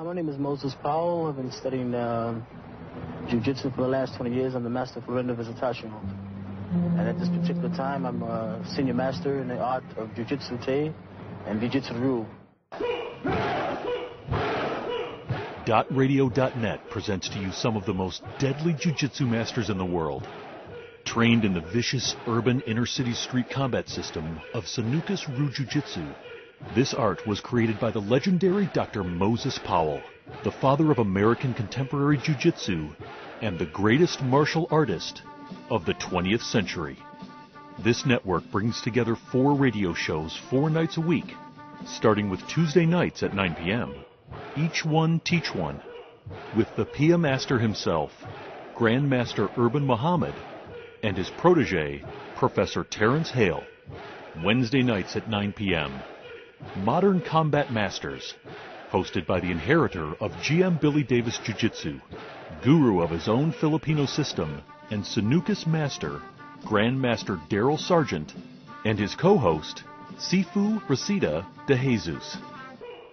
My name is Moses Powell. I've been studying Jiu-Jitsu for the last 20 years. I'm the master Furendo Visitashimo. And at this particular time, I'm a senior master in the art of Jiu-Jitsu Te and Jiu-Jitsu Ryu. .radio.net presents to you some of the most deadly jiu-jitsu masters in the world. Trained in the vicious urban inner-city street combat system of Sanuces Ryu Jiu-Jitsu, this art was created by the legendary Dr. Moses Powell, the father of American contemporary jiu-jitsu and the greatest martial artist of the 20th century. This network brings together 4 radio shows 4 nights a week, starting with Tuesday nights at 9 p.m. Each one teach one, with the Pia Master himself, Grandmaster Urban Muhammad, and his protege, Professor Terrence Hale. Wednesday nights at 9 p.m. Modern Combat Masters, hosted by the inheritor of GM Billy Davis Jiu-Jitsu, guru of his own Filipino system, and Sanuces Master, Grandmaster Daryl Sargent, and his co-host, Sifu Reseda de Jesus.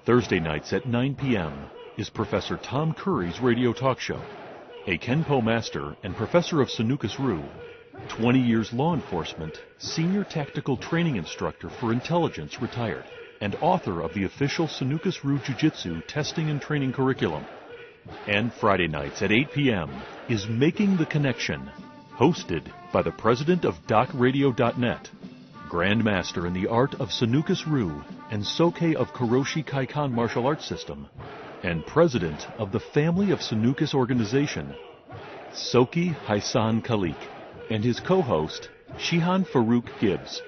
Thursday nights at 9 p.m. is Professor Tom Curry's radio talk show. A Kenpo Master and Professor of Sanuces Ryu, 20 years law enforcement, senior tactical training instructor for intelligence retired, and author of the official Sanuces Ryu Jiu-Jitsu testing and training curriculum. And Friday nights at 8 p.m. is Making the Connection, hosted by the president of DocRadio.net, Grandmaster in the art of Sanuces Ryu and Soke of Kuroshi Kaikan martial arts system, and president of the Family of Sanuces organization, Soki Haisan Khalik, and his co-host, Shihan Farouk Gibbs.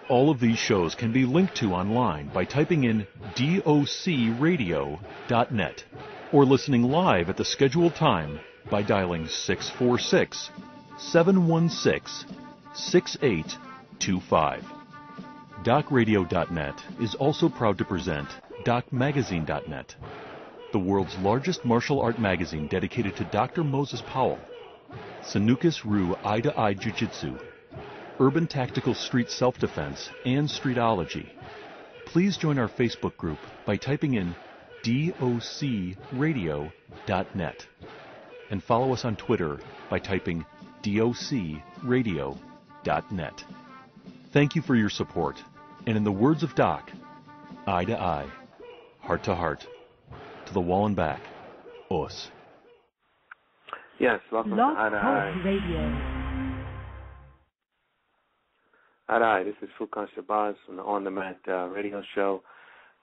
All of these shows can be linked to online by typing in docradio.net or listening live at the scheduled time by dialing 646-716-6825. DocRadio.net is also proud to present DocMagazine.net, the world's largest martial art magazine dedicated to Dr. Moses Powell, Sanuces Ryu Eye-to-Eye Jiu-Jitsu, urban tactical street self-defense, and streetology. Please join our Facebook group by typing in docradio.net and follow us on Twitter by typing docradio.net. Thank you for your support, and in the words of Doc, eye to eye, heart to heart, to the wall and back, os. Yes, welcome to Eye to Eye Radio. Eye to Eye, this is Fukan Shabazz from the On Demand radio show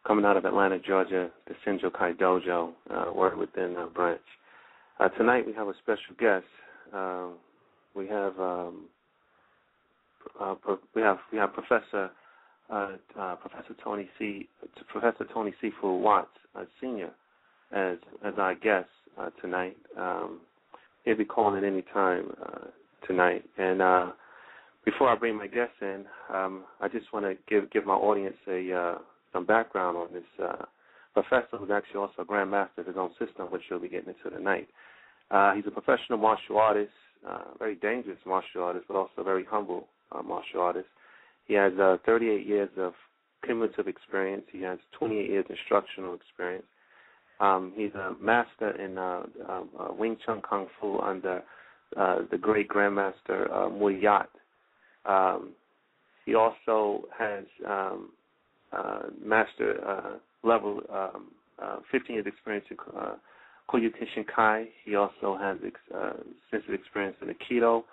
coming out of Atlanta, Georgia, the Senjokai Dojo, Word Within branch. Tonight we have a special guest. We have Professor Tony Sifu Watts, Senior, as our guest tonight. He'll be calling at any time tonight. And before I bring my guest in, I just want to give my audience some background on this professor who's actually also a grandmaster of his own system, which you'll be getting into tonight. He's a professional martial artist, very dangerous martial artist, but also a very humble martial artist. He has 38 years of cumulative experience. He has 28 years instructional experience. He's a master in Wing Chun Kung Fu under the great Grandmaster Mui Yat. He also has master level 15 years experience in Koryu Kishinkai. He also has extensive experience in Aikido.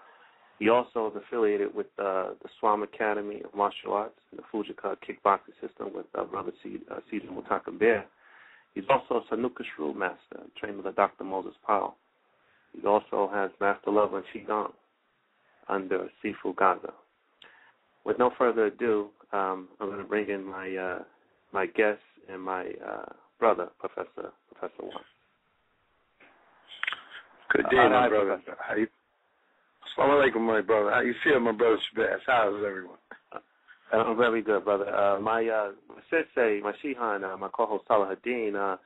He also is affiliated with the Swam Academy of Martial Arts and the Fujika kickboxing system with Brother Cesar Mutaka Bear. He's also a Sanuces Ryu master, trained by Dr. Moses Powell. He also has master level in Qigong under Sifu Gaza. With no further ado, I'm going to bring in my guest and my brother, Professor Watts. Good day, my brother. How you? Assalamu alaikum, my brother. How you feel, my brother Shabazz? How's everyone? I'm very good, brother. My sensei, my Shihan, my co-host Salahuddin,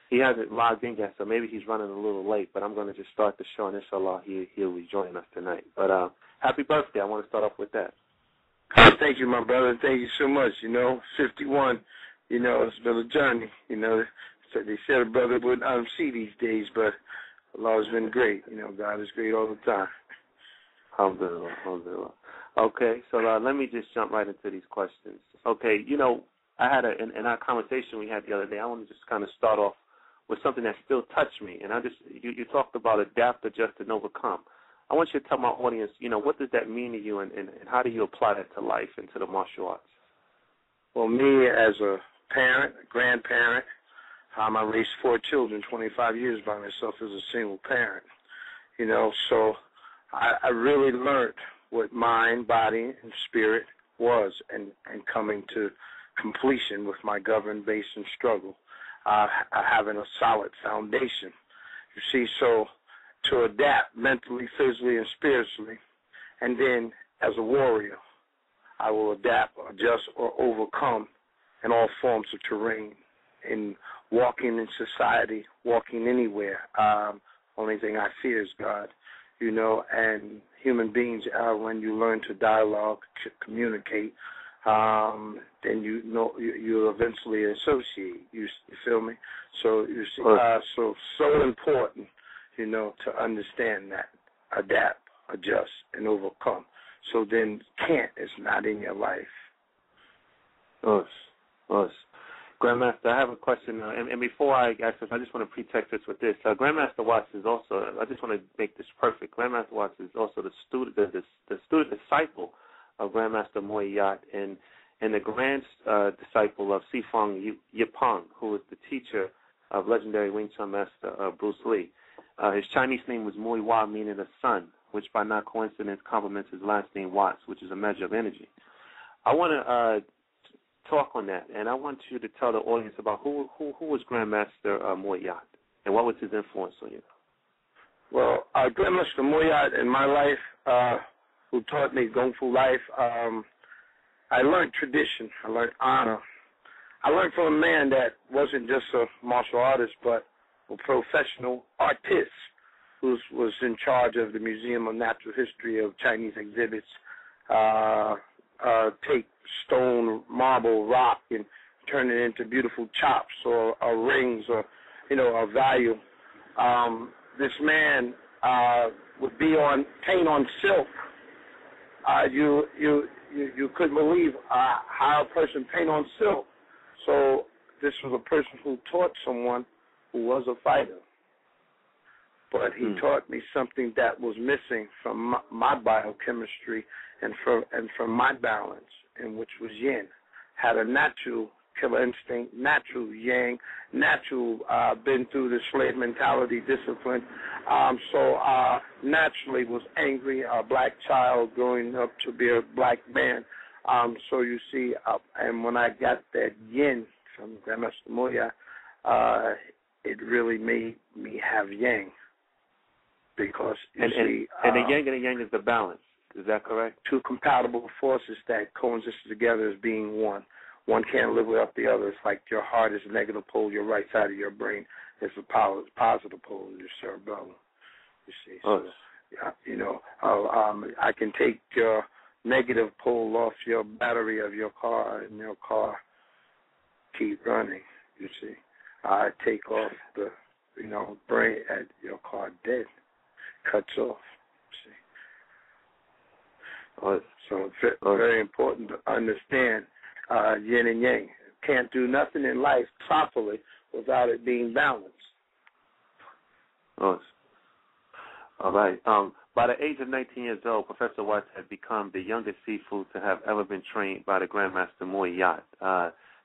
he hasn't logged in yet, so maybe he's running a little late, but I'm going to just start the show, and inshallah, he'll be joining us tonight. But happy birthday. I want to start off with that. Thank you, my brother. Thank you so much. 51, it's been a journey. So they said a brother wouldn't see these days, but Allah's been great. You know, God is great all the time. Alhamdulillah, alhamdulillah. Okay, so let me just jump right into these questions. Okay, you know, I had in our conversation we had the other day, I want to just kind of start off with something that still touched me. And you talked about adapt, adjust, and overcome. I want you to tell my audience, you know, what does that mean to you, and how do you apply that to life and to the martial arts? Well, me as a parent, a grandparent, I raised 4 children, 25 years by myself as a single parent. You know, so I really learned what mind, body, and spirit was, and coming to completion with my governed base and struggle, having a solid foundation. You see, so to adapt mentally, physically, and spiritually, and then as a warrior, I will adapt, adjust, or overcome in all forms of terrain, in walking in society, walking anywhere. Only thing I fear is God, you know, and human beings, when you learn to dialogue, communicate, then you know you eventually associate. You feel me? So you see, so important, you know, to understand that, adapt, adjust, and overcome. So then can't is not in your life. Us. Grandmaster, I have a question, and before I ask this, I just want to pretext this with this. Grandmaster Watts is also, I just want to make this perfect. Grandmaster Watts is also the student disciple of Grandmaster Moy Yat and the grand disciple of Sifong Yipeng, who is the teacher of legendary Wing Chun master Bruce Lee. His Chinese name was Moy Wa, meaning the sun, which by not coincidence complements his last name Watts, which is a measure of energy. I want to talk on that, and I want you to tell the audience about who was Grandmaster Moy Yat, and what was his influence on you. Well, Grandmaster Moy Yat in my life, who taught me Kung Fu life, I learned tradition, I learned honor. I learned from a man that wasn't just a martial artist, but a professional artist who was in charge of the Museum of Natural History of Chinese exhibits, take stone, marble, rock, and turn it into beautiful chops or rings or, you know, a value. This man would paint on silk. You couldn't believe how a person paint on silk. So this was a person who taught someone who was a fighter. But he taught me something that was missing from my biochemistry and from my balance, and which was yin. Had a natural killer instinct, natural yang, natural been through the slave mentality discipline. So naturally was angry, a black child growing up to be a black man. So you see, and when I got that yin from Grandmaster Moy Yat, it really made me have yang. Because you see, and the yin and the yang is the balance. Is that correct? 2 compatible forces that coexist together as being one. One can't live without the other. It's like your heart is a negative pole, your right side of your brain is a positive pole, your cerebellum. You see, so you know, I can take your negative pole off your battery of your car, and your car keep running. You see, I take off the, you know, brain at your car dead, cuts off. See. So it's very important to understand yin and yang. Can't do nothing in life properly without it being balanced. All right. By the age of 19 years old, Professor Watts had become the youngest Sifu to have ever been trained by the Grandmaster Moy Yat.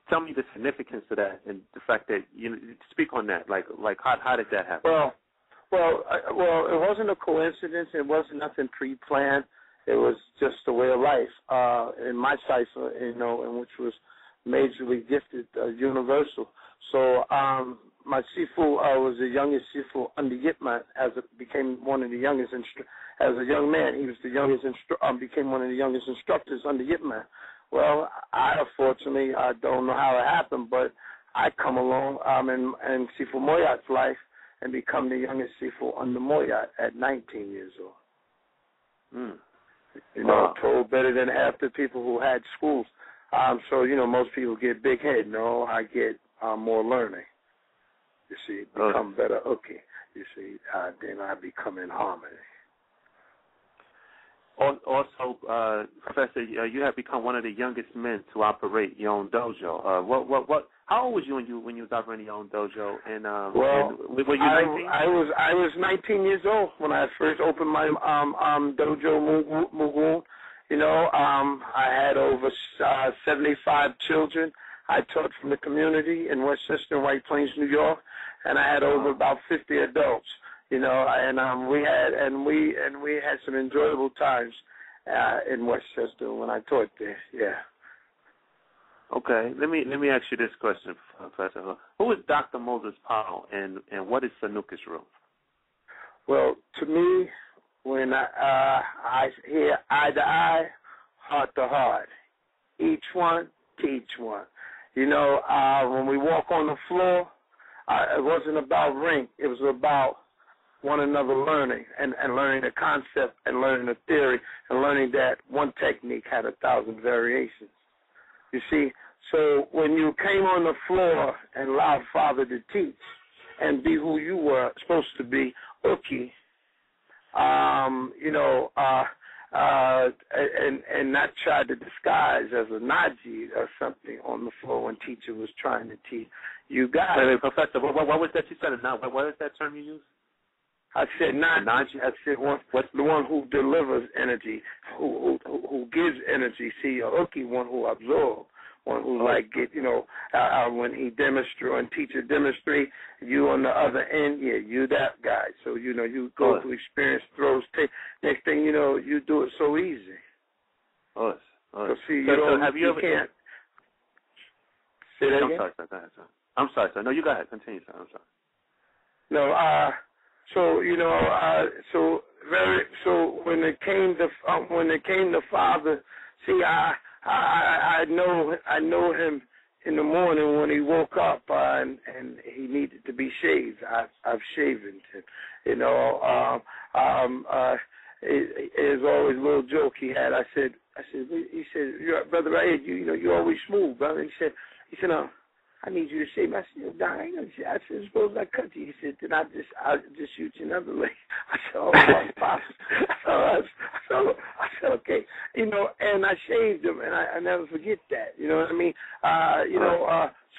Tell me the significance of that and the fact that speak on that. Like how did that happen? Well, it wasn't a coincidence. It wasn't nothing pre-planned. It was just a way of life in my cipher, you know, and which was majorly gifted, universal. So my Sifu was the youngest Sifu under Yipman, became one of the youngest. As a young man, he was the youngest. Became one of the youngest instructors under Yipman. Well, unfortunately, I don't know how it happened, but I come along in Sifu Moy Yat's life and become the youngest Sifu under Moy Yat at 19 years old. You know, told better than half the people who had schools. So, you know, most people get big head. No, I get more learning. You see, become better uke. You see, then I become in harmony. Also, Professor, you have become one of the youngest men to operate your own dojo. How old was you when you was operating your own dojo? And were you 19? I was 19 years old when I first opened my dojo Mugun. You know, I had over 75 children. I taught from the community in Westchester, White Plains, New York, and I had over about 50 adults. You know, and we had some enjoyable times in Westchester when I taught there. Yeah. Okay. Let me ask you this question, Professor. Who is Dr. Moses Powell, and what is Sanuces Ru? Well, to me, when I hear eye to eye, heart to heart, each one teach one. You know, when we walk on the floor, it wasn't about rank. It was about one another learning and learning the concept and learning the theory and learning that one technique had 1,000 variations. You see, so when you came on the floor and allowed Father to teach and be who you were supposed to be, uke, and not try to disguise as a Naji or something on the floor when teacher was trying to teach. You got it. Professor, what was that you said? What is that term you used? I said Naji. I said the one who delivers energy, who gives energy. See, a uke, one who absorbs. One who when he demonstrate, when teacher demonstrate, you on the other end, you that guy. So, you go through experience, throws, next thing you know, you do it so easy. So, see, you can't. Say that again? I'm sorry, sir. Go ahead, sir. I'm sorry, sir. No, you go ahead. Continue, sir. I'm sorry. No, so when it came to Father, see, I know him in the morning when he woke up and he needed to be shaved. I've shaven him. There's always a little joke he had. He said, brother, right here, you're always smooth, brother. He said, no, I need you to shave me. I said, Don, I ain't gonna shave. I said, suppose I cut you. He said, then I'll just shoot you another leg. I said, oh, my pops. I said, okay. And I shaved him, and I never forget that. You know what I mean?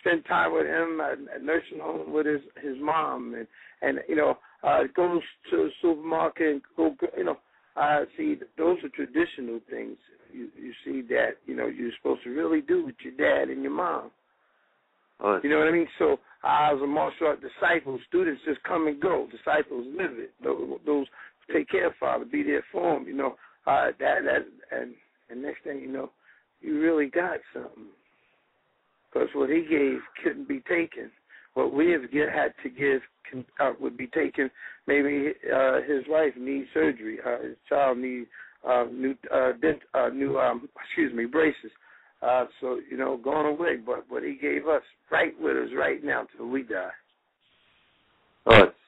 Spend time with him at nursing home with his mom, and goes to the supermarket and see, those are traditional things. You see that, you're supposed to really do with your dad and your mom. You know what I mean? So I was a martial art disciple. Students just come and go. Disciples live it. Those take care of Father, be there for him. And next thing you know, you really got something. Because what he gave couldn't be taken. What we have had to give would be taken. Maybe his wife needs surgery. His child needs braces. Gone away, but what he gave us right with us right now till we die.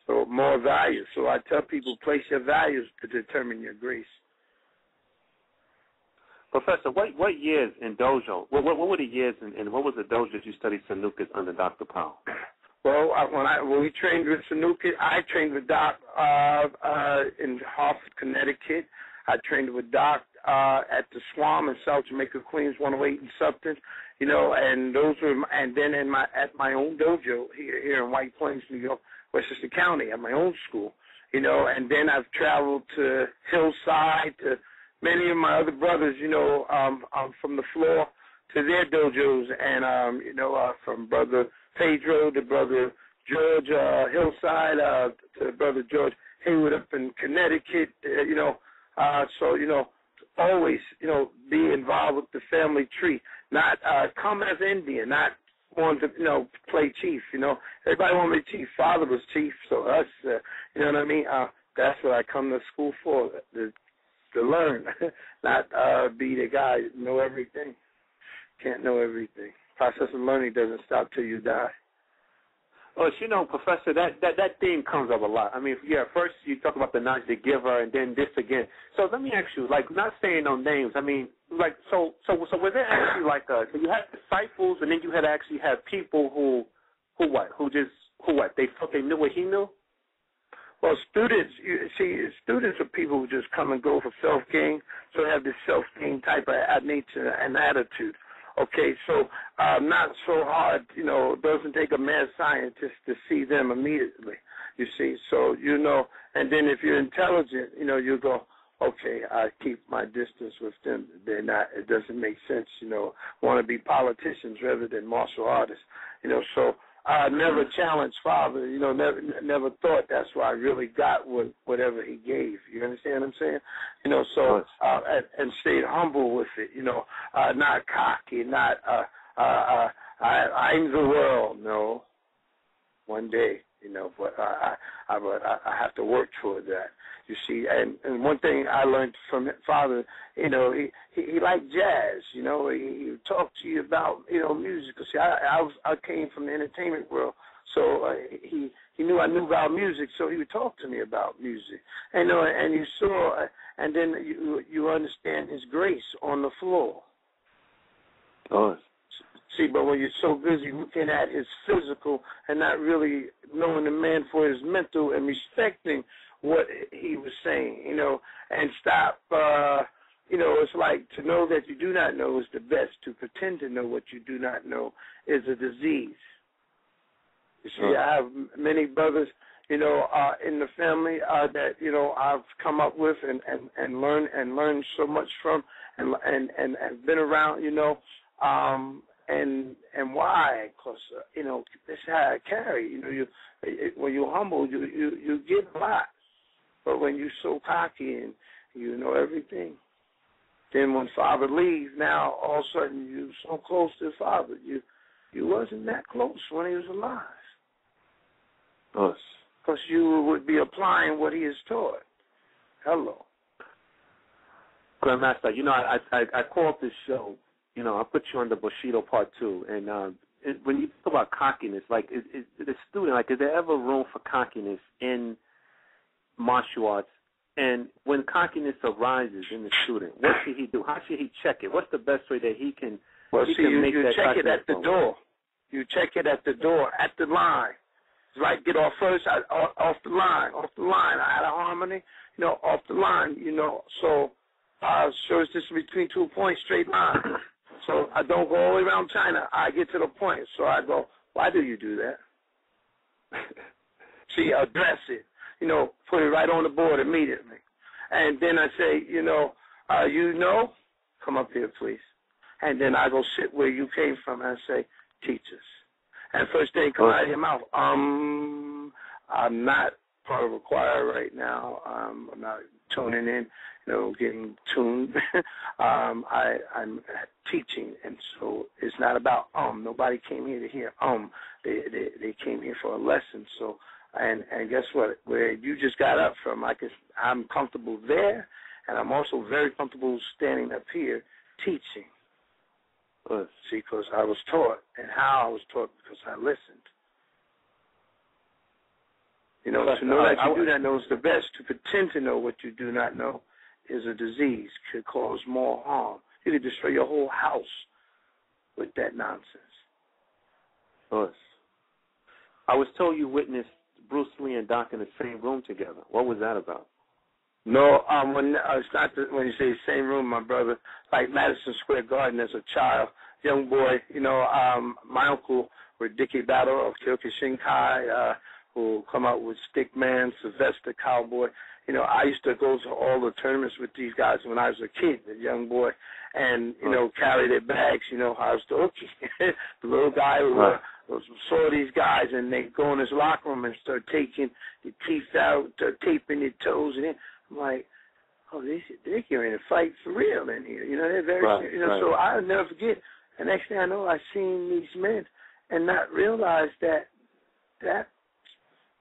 So more value. So I tell people, place your values to determine your grace. Professor, what years in dojo? What were the years and what was the dojo that you studied Sanuces under Dr. Powell? Well, when we trained with Sanuces, I trained with Doc in Hartford, Connecticut. I trained with Doc at the Swam in South Jamaica, Queens, 108 and something, and those were, and then at my own dojo here in White Plains, New York, Westchester County, at my own school, and then I've traveled to Hillside, to many of my other brothers, from the floor to their dojos, and from Brother Pedro to Brother George Hillside to Brother George Hayward up in Connecticut, always, be involved with the family tree, not come as Indian, not want to, play chief, Everybody want to be chief. Father was chief, so us, you know what I mean? That's what I come to school for, to learn, not be the guy that know everything. Can't know everything. Process of learning doesn't stop till you die. Well, Professor, that theme comes up a lot. I mean, first you talk about the knowledge, the giver, and then this again. So let me ask you, not saying no names. I mean, so was there actually so you had disciples, and then you had actually had people who they they knew what he knew? Well, students are people who just come and go for self-gain, so they have this self-gain type of nature and attitude. Okay, so not so hard, doesn't take a mad scientist to see them immediately, you see. So, and then if you're intelligent, you go, okay, I keep my distance with them. It doesn't make sense, want to be politicians rather than martial artists, so I never challenged father, never thought that's why I really got whatever he gave. You understand what I'm saying? And stayed humble with it, not cocky, not, I'm the world, no. One day, but I have to work toward that. You see, and one thing I learned from father, he liked jazz. He would talk to you about music. See, I came from the entertainment world, so he knew I knew about music, so he would talk to me about music. And you saw, and then you understand his grace on the floor. Oh. See, but when you're so busy looking at his physical and not really knowing the man for his mental and respecting what he was saying, and stop, it's like to know that you do not know is the best. To pretend to know what you do not know is a disease. You see, I have many brothers, in the family that, I've come up with and learned so much from and been around, and why? Because that's how I carry. When you're humble, you get a lot. But when you're so cocky and you know everything, then when father leaves, now all of a sudden you're so close to father. You wasn't that close when he was alive. Yes. Because you would be applying what he has taught. Hello. Grandmaster, I called this show. I put you on the Bushido Part 2, and when you talk about cockiness, like, the student, like, is there ever room for cockiness in martial arts? And when cockiness arises in the student, what should he do? How should he check it? What's the best way that he can? Well, he see, can you check it at the door. You check it at the door, at the line. It's like get off first, off the line, out of harmony, off the line, So, it's just between 2 points, straight line. So I don't go all the way around China. I get to the point. So I go, why do you do that? See, address it. Put it right on the board immediately. And then I say, come up here, please. And then I go sit where you came from and I say, teach us. And first thing come out of your mouth, I'm not part of a choir right now. I'm not tuning in, getting tuned. I'm teaching, and so it's not about Nobody came here to hear They came here for a lesson. So, and guess what? Where you just got up from, I'm comfortable there, and I'm also very comfortable standing up here teaching. See, because I was taught, and how I was taught because I listened. To know that you do not know is the best. To pretend to know what you do not know is a disease, could cause more harm. You could destroy your whole house with that nonsense. Yes. I was told you witnessed Bruce Lee and Doc in the same room together. What was that about? No, it's not when you say same room, my brother. Like Madison Square Garden as a child, young boy. My uncle with Dickie Battle of Kyokushinkai, who come out with Stickman, Sylvester Cowboy. I used to go to all the tournaments with these guys when I was a kid, a young boy, and carry their bags. I was the hooky, the little guy who saw these guys, and they go in his locker room and start taking the teeth out, start taping their toes, and I'm like, they're getting to fight for real in here. They're very, So I'll never forget. The next thing I know, I seen these men and not realize that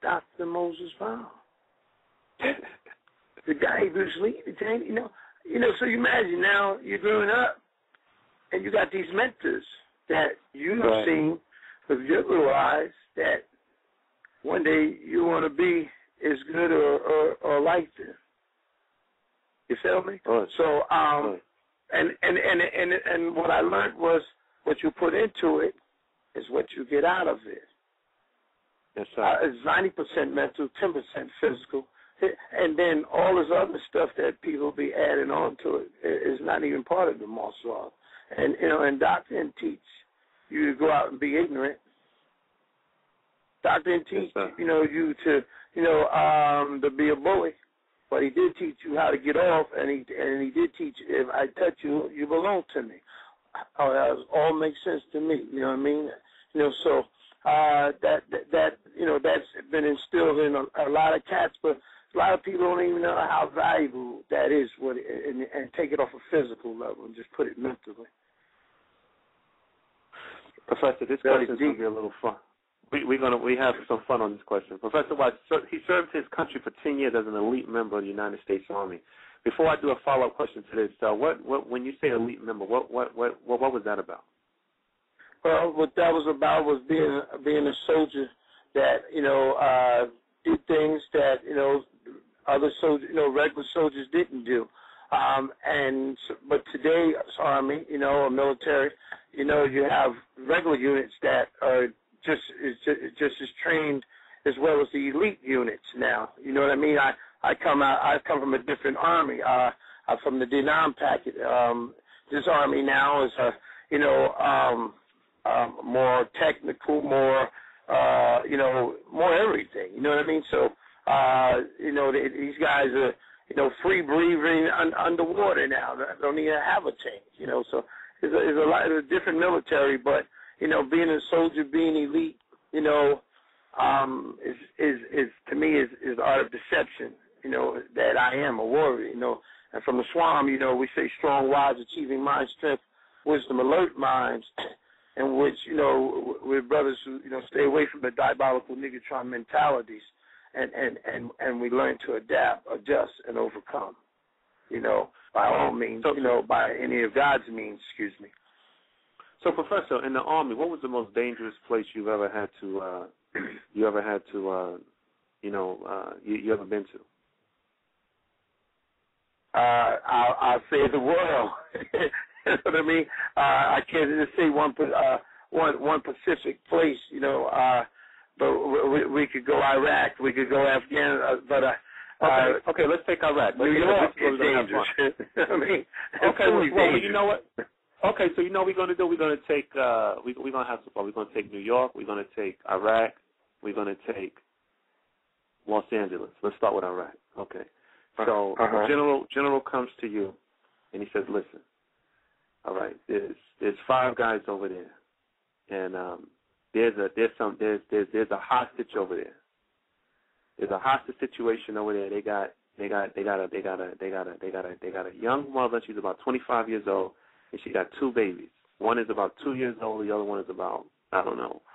Dr. Moses Powell, the guy Bruce Lee, so you imagine now you're growing up and you got these mentors that you've seen with your little eyes that one day you want to be as good or like them. You feel me? Right. So, and what I learned was what you put into it is what you get out of it. Yes, sir. It's 90% mental, 10% physical. And then all this other stuff that people be adding on to it is not even part of the martial art. And, and doctor didn't teach you to go out and be ignorant. Doctor didn't teach, yes, you to, to be a bully. But he did teach you how to get off, and he did teach you, if I touch you, you belong to me. Oh, that all makes sense to me. You know what I mean? So that's been instilled in a lot of cats, but a lot of people don't even know how valuable that is, and take it off a physical level and just put it mentally. Professor, this question is going to be a little fun. We have some fun on this question. Professor Watts, he served his country for 10 years as an elite member of the United States Army. Before I do a follow-up question to this, what when you say elite member, what was that about? Well, what that was about was being a soldier that did things that other soldiers, regular soldiers didn't do. But today's Army, or military, you have regular units that are just as trained as well as the elite units now. You know what I mean? I come from a different army. I'm from the Denam packet. This army now is more technical, more more everything. You know what I mean? So these guys are free breathing underwater now. They don't even have a tank. So there's a lot of different military, but being a soldier, being elite, is to me is the art of deception. That I am a warrior. And from the Swam, we say strong, wise, achieving mind, strength, wisdom, alert minds, in which we're brothers who stay away from the diabolical Negatron mentalities, and we learn to adapt, adjust, and overcome. By all means, by any of God's means. Excuse me. So, Professor, in the Army, what was the most dangerous place you ever been to? I'll say the world. You know what I mean? I can't just say one specific place. But we could go Iraq, we could go Afghanistan. But okay, let's take Iraq. New York is dangerous. I mean, okay, well, you know what? Okay, so what we're going to do? We're going to take we're going to have some fun. We're going to take New York. We're going to take Iraq. We're going to take Los Angeles. Let's start with Iraq. Okay. So General comes to you, and he says, "Listen, all right, there's 5 guys over there, and there's a hostage over there. There's a hostage situation over there. They got a young mother. She's about 25 years old, and she got 2 babies. One is about 2 years old. The other one is about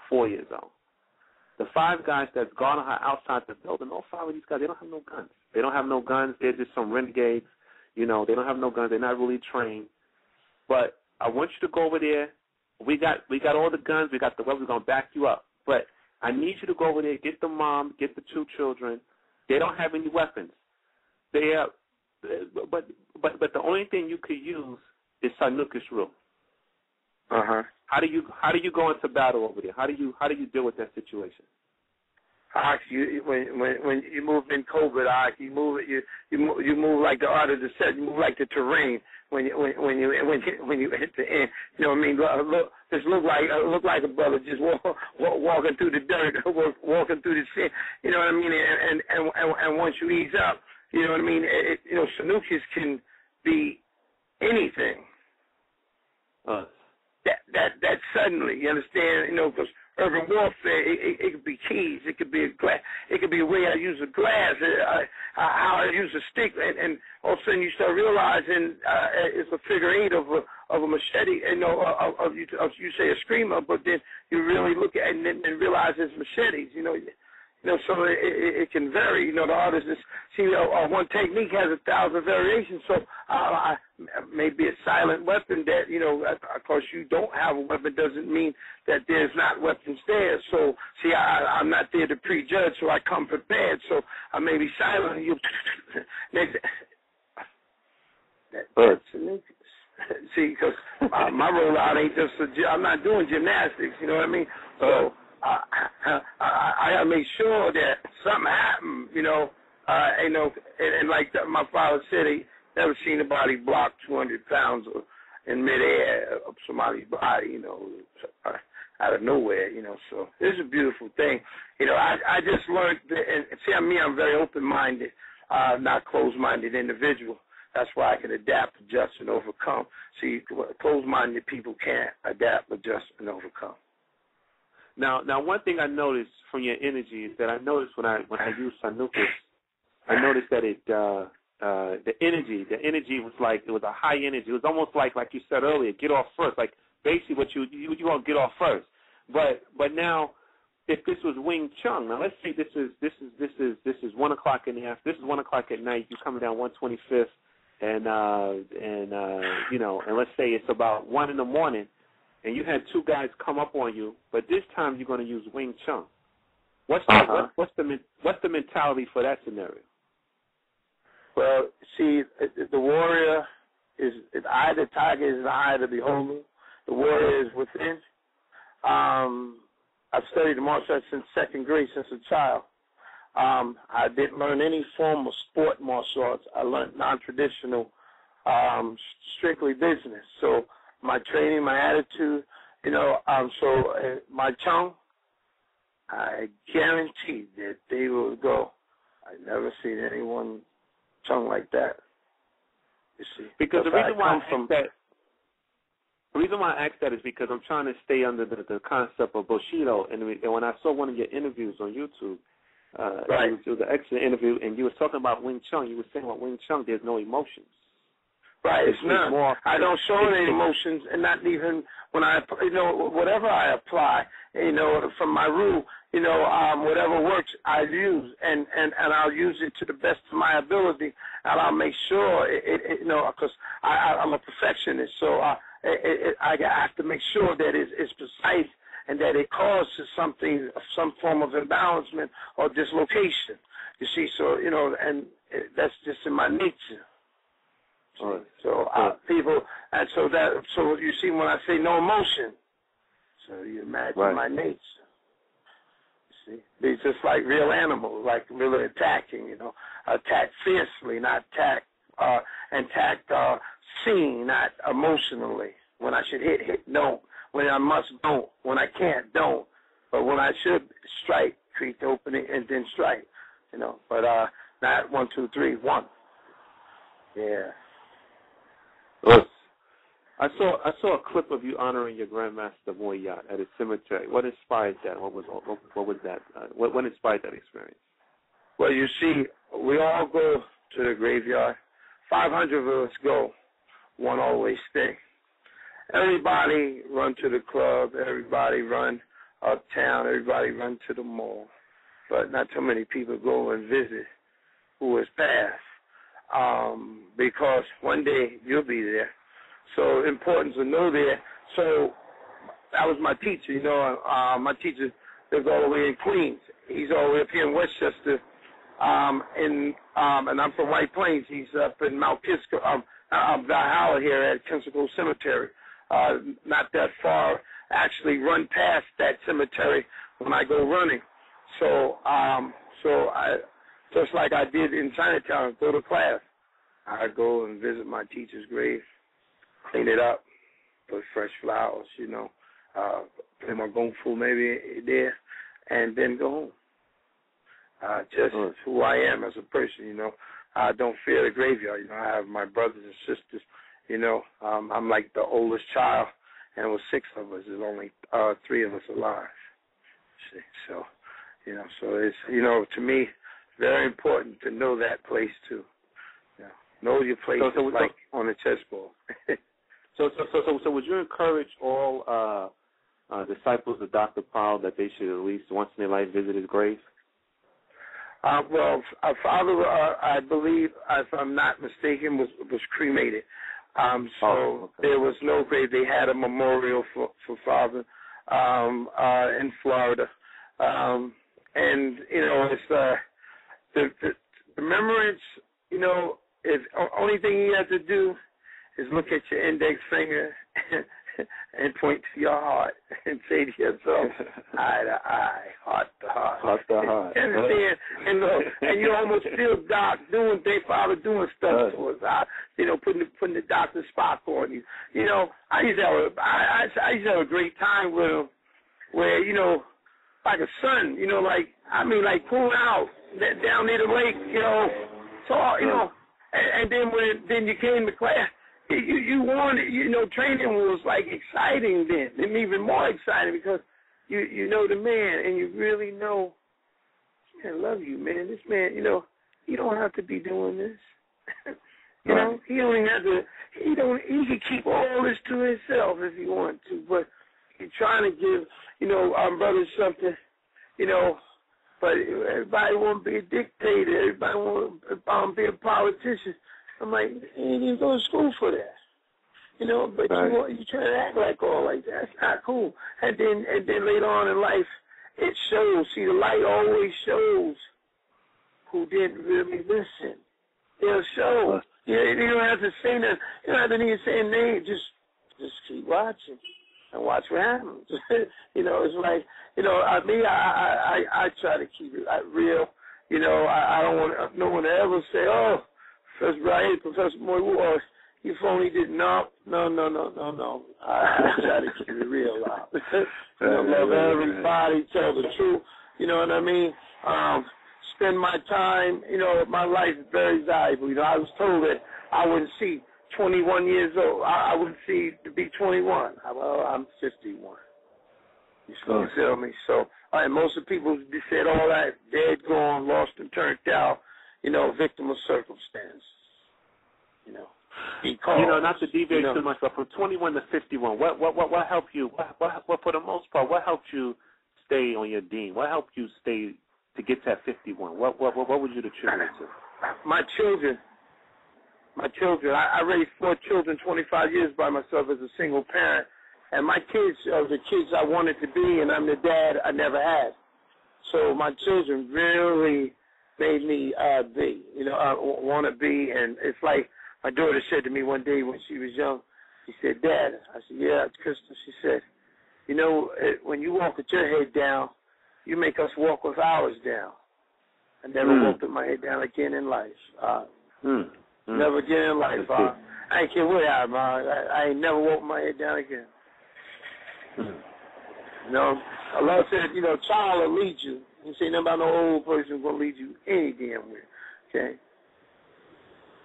4 years old. The 5 guys that's guarding her outside the building, all 5 of these guys, they don't have no guns. They don't have no guns. They're just some renegades. They don't have no guns. They're not really trained. But I want you to go over there. We got all the guns. We got the weapons. We're going to back you up. But I need you to go over there, get the mom, get the 2 children. They don't have any weapons. They have, but the only thing you could use is Sanuces rule. How do you go into battle over there? How do you deal with that situation? When you move in COVID, you move like the art of deception. You move like the terrain when you hit the end. You know what I mean? Look like a brother just walking through the dirt, walking through the sand. You know what I mean? And once you ease up, you know what I mean? Sanuces can be anything. That suddenly, you understand? Because urban warfare, it could be keys, it could be a glass, it could be a way I use a glass, how I use a stick, and all of a sudden you start realizing it's a figure 8 of a machete, you say a screamer, but then you really look at it and realize it's machetes, so it can vary. The artist is, one technique has 1,000 variations. So maybe a silent weapon that, of course you don't have a weapon doesn't mean that there's not weapons there. So, I'm not there to prejudge, so I come prepared. So I may be silent and you, that's see, because my rollout ain't just, I'm not doing gymnastics, you know what I mean? So I make sure that something happened, and like my father said, he never seen anybody block 200 pounds in midair of somebody's body, out of nowhere, So this is a beautiful thing. I just learned, and see, I'm very open-minded, not closed-minded individual. That's why I can adapt, adjust, and overcome. See, closed-minded people can't adapt, adjust, and overcome. Now, one thing I noticed from your energy is that I noticed when I use Sanuces, I noticed that the energy was like, it was a high energy. It was almost like you said earlier, get off first. Like basically what you want to get off first. But now, if this was Wing Chun, now let's say this is 1 o'clock in the afternoon. This is 1 o'clock at night. You're coming down 125th, and let's say it's about 1 in the morning, and you had two guys come up on you, but this time you're going to use Wing Chun. What's the mentality for that scenario? Well, see, the warrior is the eye of the tiger is the eye of the beholder. The warrior is within. I've studied the martial arts since second grade, since a child. I didn't learn any form of sport martial arts. I learned non-traditional, strictly business. So my training, my attitude, my Chun, I guarantee that they will go. I've never seen anyone Chun like that. You see, because the reason why I asked that is because I'm trying to stay under the concept of Bushido, and when I saw one of your interviews on YouTube, right. It was an excellent interview, and you were talking about Wing Chun. You were saying about Wing Chun, there's no emotions. Right, it's none. I don't show any emotions, and not even when whatever I apply, from my rule, whatever works, I use, and I'll use it to the best of my ability, and I'll make sure because I'm a perfectionist, so I have to make sure that it's precise and that it causes some form of imbalancement or dislocation. You see, so and that's just in my nature. Right. So people, and so you see when I say no emotion, so you imagine my nature. You see, they're just like real animals, like really attacking. Attack fiercely, not attack seen, not emotionally. When I should hit, don't. When I must, don't. When I can't, don't. But when I should strike, create the opening and then strike. But not 1, 2, 3, 1. Yeah. Look, I saw a clip of you honoring your Grandmaster Moyat at a cemetery. What inspired that? What was that? What inspired that experience? Well, you see, we all go to the graveyard. 500 of us go. One always stay. Everybody run to the club. Everybody run uptown. Everybody run to the mall. But not too many people go and visit who has passed. Because one day you'll be there. So important to know there. So that was my teacher, my teacher lives all the way in Queens. He's all the way up here in Westchester. And I'm from White Plains. He's up in Mount Kisco, Valhalla here at Kensico Cemetery. Not that far. Actually run past that cemetery when I go running. So I just like I did in Chinatown, go to class. I go and visit my teacher's grave, clean it up, put fresh flowers, play my gong fu maybe there, and then go home. Just who I am as a person, I don't fear the graveyard. I have my brothers and sisters, I'm like the oldest child, and it was 6 of us. There's only 3 of us alive. See? So, so it's, to me, very important to know that place too. Know your place like on the chessboard. So would you encourage all disciples of Dr. Powell that they should at least once in their life visit his grave? Well, our father, I believe, if I'm not mistaken, was cremated. There was no grave. They had a memorial for father in Florida. And, it's the remembrance, if only thing you have to do is look at your index finger and point to your heart and say to yourself, eye to eye, heart to heart. Heart to heart. Understand? And look, and you almost feel Doc doing, they father doing stuff to us. Putting the doctor's spot on you. I used to have a great time with him, where like a son, like pulling out down near the lake, So and then you came to class. You wanted, training was like exciting then, and even more exciting because you know the man and you really know, I love you, man. This man, he don't have to be doing this. He don't even have to. He can keep all this to himself if he wants to, but he's trying to give, our brothers something, But everybody want to be a dictator. Everybody want to be a politician. I'm like, you ain't even go to school for that. But you try to act like all like that. That's not cool. And then later on in life, it shows. See, the light always shows who didn't really listen. It'll show. You don't have to say that. You don't have to even say a name. Just keep watching and watch what happens. It's like, I try to keep it real. I don't want no one to ever say, oh, Professor Brian, Professor Moy, you phony did no. I try to keep it real out. Love everybody, tell the truth. You know what I mean? Spend my time. My life is very valuable. I was told that I wouldn't see 21 years old. I wouldn't see to be 21. Well, I'm 51. You feel me? So, most of the people said all that, dead, gone, lost, and turned out. Victim of circumstance. Not to deviate too much, but from 21 to 51, what helped you? What for the most part, what helped you stay on your dean? What helped you stay to get to that 51? What would you attribute it to? My children. I raised 4 children 25 years by myself as a single parent, and my kids are the kids I wanted to be, and I'm the dad I never had. So my children really made me be. I want to be, and it's like. My daughter said to me one day when she was young, she said, Dad, I said, yeah, it's Crystal. She said, when you walk with your head down, you make us walk with ours down. I never walked with my head down again in life. Never again in life. I ain't care what happened. I ain't never walked my head down again. Allah said, child will lead you. He said nothing about no old person who's going to lead you any damn where. Okay?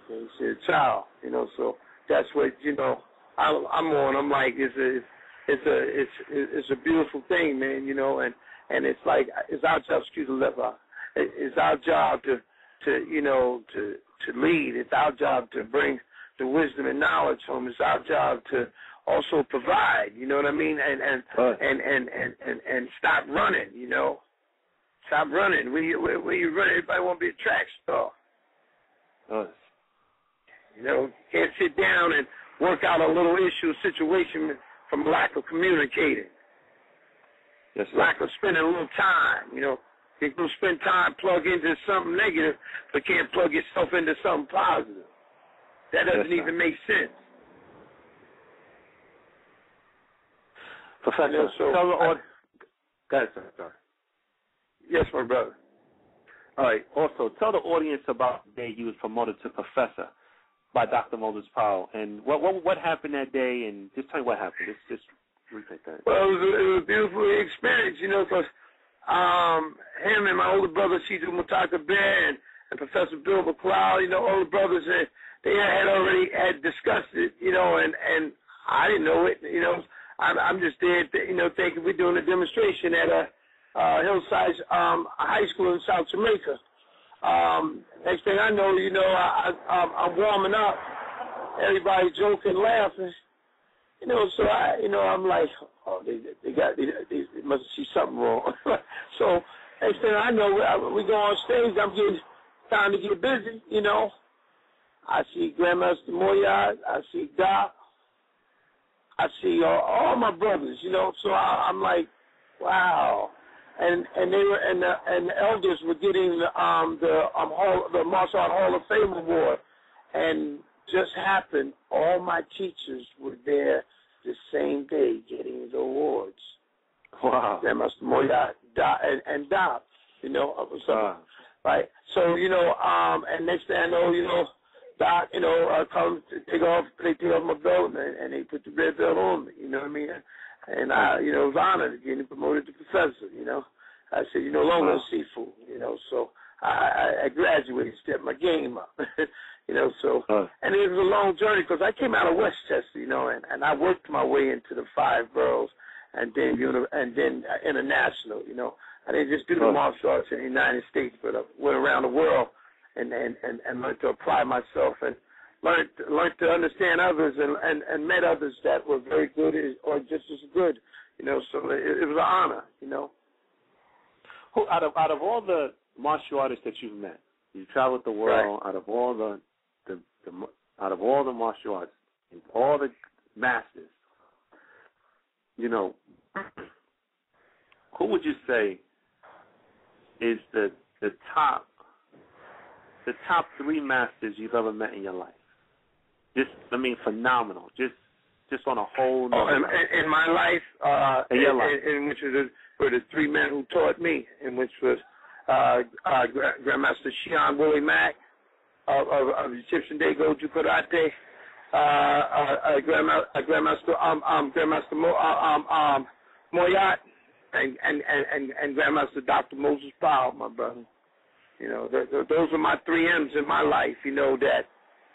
He said, child, so that's what, I'm on. I'm like, it's a beautiful thing, man, and it's like, it's our job, excuse the left eye. It's our job to lead. It's our job to bring the wisdom and knowledge home. It's our job to also provide, you know what I mean? And stop running, Stop running. When you run, everybody want to be a track star. Can't sit down and work out a little issue situation from lack of communicating. Yes, lack of spending a little time. You can spend time, plug into something negative, but can't plug yourself into something positive. That doesn't even make sense. Professor, tell the audience. Go ahead, sir. Sorry. Yes, my brother. All right. Also, tell the audience about the day you was promoted to professor by Dr. Moses Powell, and what happened that day, and just tell me what happened. Just repeat that. Well, it was a beautiful experience, because him and my older brother, Shizu Mutaka Ben, and Professor Bill McLeod, older brothers, they had already discussed it, and I didn't know it, I'm just there, thinking we're doing a demonstration at Hillside High School in South Jamaica. Next thing I know, I'm warming up. Everybody joking, laughing. So I'm like, oh, they must see something wrong. So next thing I know, we go on stage. I'm getting time to get busy. I see Grandmaster Moyad. I see Doc. I see all my brothers. So I'm like, wow. And they were and the elders were getting the Martial Art Hall of Fame award, and just happened all my teachers were there the same day getting the awards. Wow. Grandmaster Moyat and Doc, you know, right? So, you know, and next thing I know, you know, Doc, you know, come they take off my belt and they put the red belt on me, you know what I mean? And I, you know, was honored getting promoted to professor, you know. I said, you no longer a Sifu, you know, so I graduated, stepped my game up, you know, so, and it was a long journey because I came out of Westchester, you know, and I worked my way into the 5 boroughs and then international, you know. I didn't just do the martial arts in the United States, but I went around the world and learned to apply myself and learned to understand others and met others that were very good or just as good, you know, so it was an honor, you know. Who out of all the martial artists that you've met, you traveled the world. Right. Out of all the martial arts, and all the masters, you know, who would you say is the top 3 masters you've ever met in your life? Just, I mean, phenomenal. Just on a whole. In my life, in your life, in which were the 3 men who taught me, in which was Grandmaster Shion Willie Mack of Egyptian Dago Jukarate, Grandmaster Moyat, and Grandmaster Dr. Moses Powell, my brother. You know, those are my 3 M's in my life. You know that,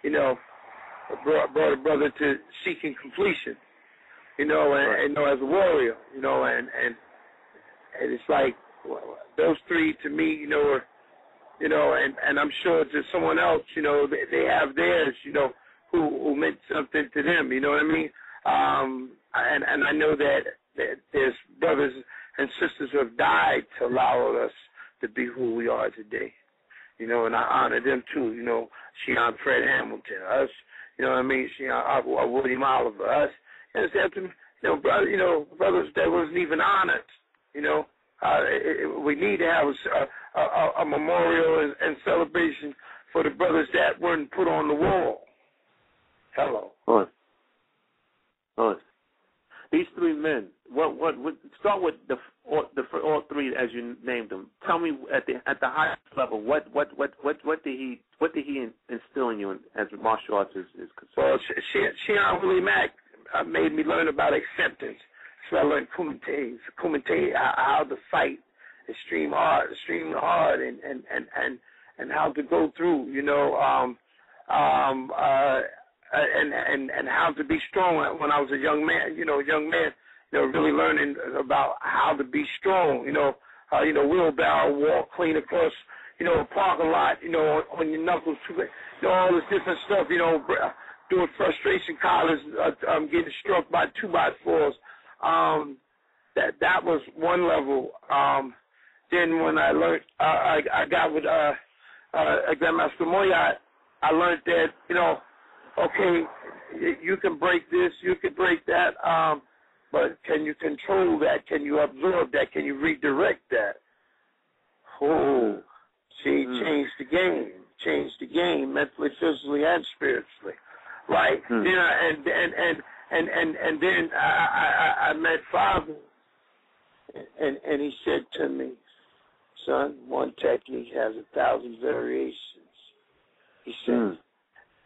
you know, brought a brother to seeking completion. You know, and you know, as a warrior. You know, and it's like those 3 to me, you know, are, you know, and I'm sure to someone else, you know, they have theirs, you know, who meant something to them, you know what I mean? And I know that there's brothers and sisters who have died to allow us to be who we are today, you know, and I honor them too, you know, Shion Fred Hamilton, us, you know what I mean, Shion William Oliver, us, you know, brothers that wasn't even honored, you know. We need to have a memorial and celebration for the brothers that weren't put on the wall. Hello. These 3 men. What start with all 3 as you named them. Tell me at the highest level what did he instill in you as martial arts is concerned? Well, Shion Willie Mack made me learn about acceptance. So I learned kumite, how to fight extreme hard, and how to go through, you know, and how to be strong. When I was a young man, you know, really learning about how to be strong, you know, wheelbarrow walk clean across, you know, a parking lot, you know, on your knuckles, you know, all this different stuff, you know, doing frustration collars, getting struck by 2x4s. That was one level. Then when I learned, I got with Grandmaster Moyat, I learned that, you know, okay, you can break this, you can break that, but can you control that? Can you absorb that? Can you redirect that? Oh, she changed the game, mentally, physically, and spiritually, right? You know, and then I met Father, and he said to me, son, one technique has 1,000 variations. He said,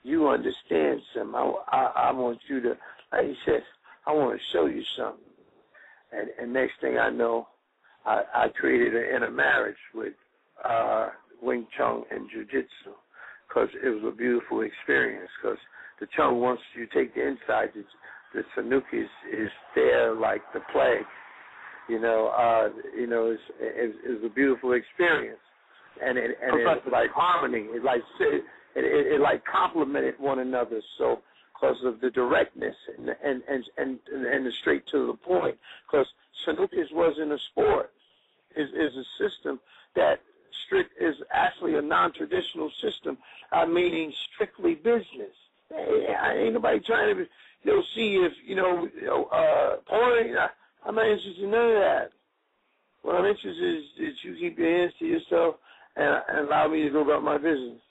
you understand some. I want you to, he said, I want to show you something. And next thing I know, I created an intermarriage with Wing Chun and Jiu-Jitsu because it was a beautiful experience because the Chun, once you take the inside, the Sanuces is there like the plague. You know, it's a beautiful experience, and it's like harmony. It like complemented one another. So because of the directness and the straight to the point, because Sanuces wasn't a sport, is a system that is actually a non-traditional system, meaning strictly business. Ain't nobody trying to see if, porn. I'm not interested in none of that. What I'm interested in is you keep your hands to yourself and allow me to go about my business.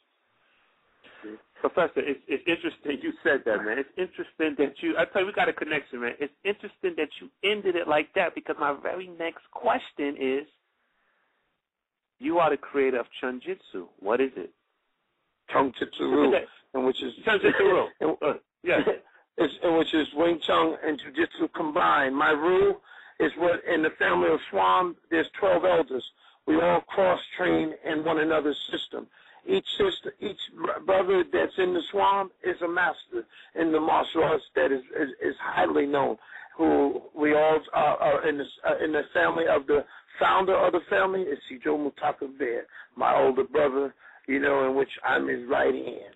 Professor, it's interesting you said that, man. It's interesting that I tell you, we got a connection, man. It's interesting that you ended it like that, because my very next question is, you are the creator of Chun Jitsu. What is it? Chun Jitsu Ru, and which is Chun Jitsu Ru. Yes. Which is Wing Chun and Jiu Jitsu combined. My Ru is what in the family of Swam, there's 12 elders. We all cross-train in one another's system. Each brother that's in the Swam is a master in the martial arts that is highly known. Who we all are in the family of the founder of the family is Sijo Mutaka Bear, my older brother, in which I'm his right hand.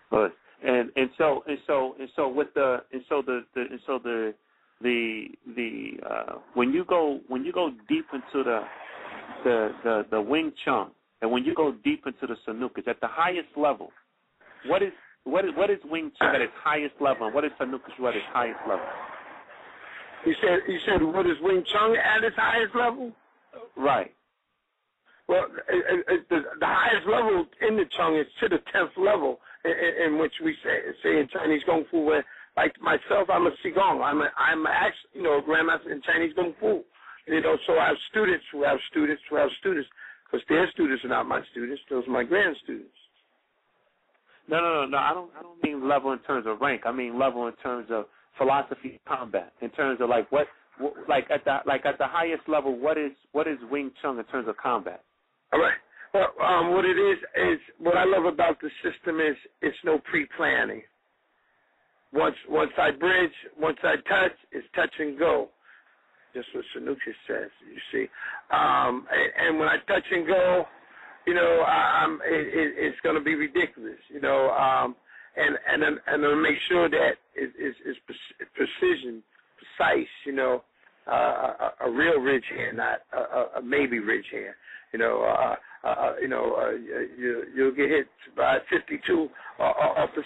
Good. And so when you go deep into the Wing Chun, and when you go deep into the Sanuces at the highest level, what is Wing Chun at its highest level, and what is Sanuces at its highest level? You said what is Wing Chun at its highest level? Right. Well, the highest level in the Chun is to the 10th level, in which we say in Chinese Kung Fu, where, like myself, I'm a Qigong. I'm actually, a grandmaster in Chinese Kung Fu. So I have students who have students who have students, because their students are not my students; those are my grand students. No. I don't mean level in terms of rank. I mean level in terms of philosophy of combat. In terms of like at the highest level, what is Wing Chun in terms of combat? All right. Well, what it is what I love about the system is it's no pre-planning. Once I bridge, once I touch, it's touch and go. Just what Sanuces says, you see. And when I touch and go, it's going to be ridiculous, and I'll make sure that it's precision, precise, a real ridge hand, not a maybe ridge hand. You'll get hit by 52 off the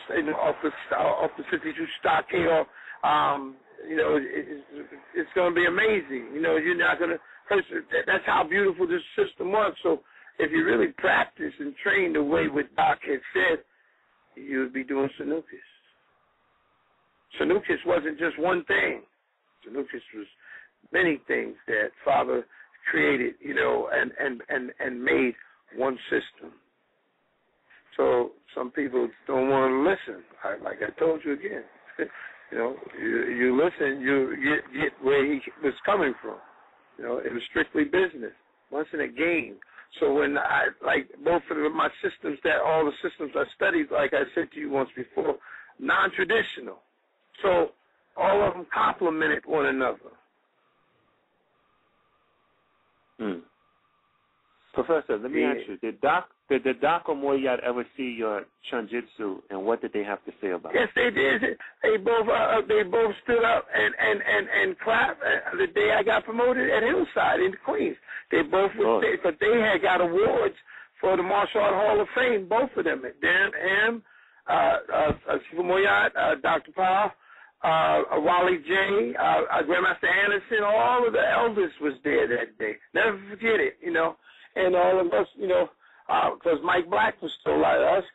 52 stockade. It's going to be amazing. You're not going to hurt. That's how beautiful this system was. So if you really practice and train the way what Doc had said, you would be doing Sanuces. Sanuces wasn't just one thing. Sanuces was many things that Father created, and made one system. So some people don't want to listen. Like I told you again, you listen, you get where he was coming from. It was strictly business. Wasn't a game. So when I, like both of my systems, all the systems I studied, like I said to you once before, non-traditional. So all of them complemented one another. Professor, let me ask you, did Doc or Moyat ever see your Chun Jitsu, and what did they have to say about it? Yes, they did. They both stood up and clapped the day I got promoted at Hillside in Queens. They both were there, but they had got awards for the Martial Art Hall of Fame, both of them. Dan, Sifu Moyat, Dr. Powell, Wally J, Grandmaster Anderson, all of the elders was there that day. Never forget it, And all of us, because Mike Black was still like us.